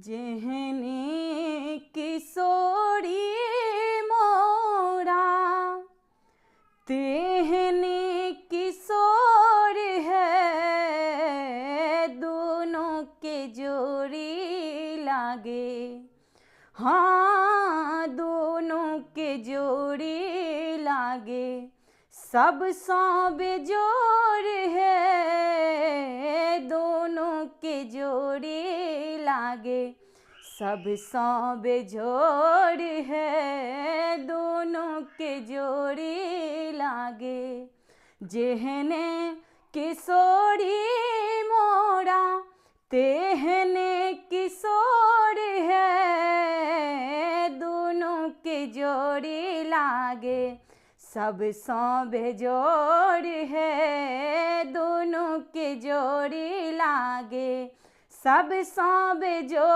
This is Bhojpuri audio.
जेहने किशोरी मोरा तेहने किशोर है, दोनों के जोड़ी लागे। हाँ, दोनों के जोड़ी लागे, सब सौ बेजोड़ है, दोनों के जोड़ी लागे, सब सौ बेजोड़ है, दोनों के जोड़ी लागे। जेहने किशोरी मोरा तेहने किशोर है, दोनों के जोड़ी लागे, सब सौ बेजोड़ है, दोनों के जोड़ी लागे, सब सौ बेजोड़।